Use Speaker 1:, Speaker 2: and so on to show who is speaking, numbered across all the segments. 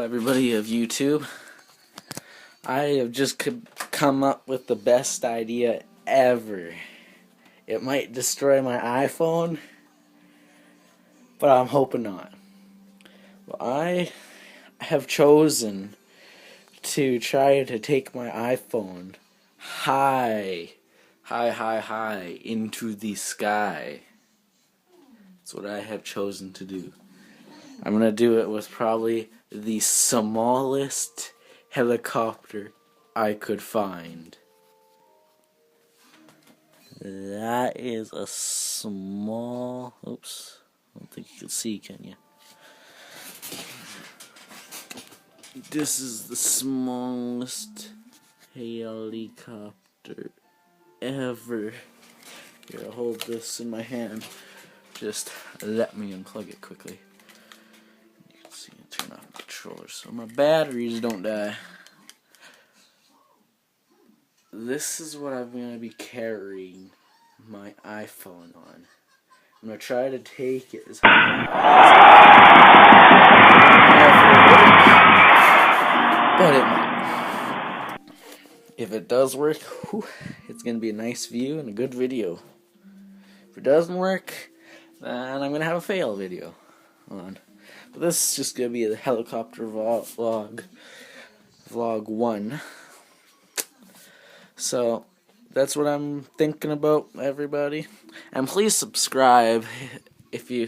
Speaker 1: everybody of YouTube. I have just come up with the best idea ever. It might destroy my iPhone, but I'm hoping not. Well, I have chosen to try to take my iPhone high into the sky. That's what I have chosen to do. I'm going to do it with probably the smallest helicopter I could find. That is a small... Oops. I don't think you can see, can you? This is the smallest helicopter ever. Here, I'll hold this in my hand. Just let me unplug it quickly. You can see it turn off the controller so my batteries don't die. This is what I'm going to be carrying my iPhone on. I'm going to try to take it as high as but it might. If it does work, it's going to be a nice view and a good video. If it doesn't work, then I'm going to have a fail video on. But this is just going to be the helicopter vlog 1. So that's what I'm thinking about, everybody. And please subscribe if you're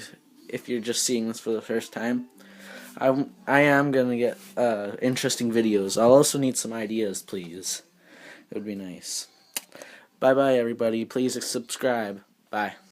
Speaker 1: just seeing this for the first time. I am gonna get interesting videos. I'll also need some ideas, please. It would be nice. Bye bye, everybody. Please subscribe. Bye.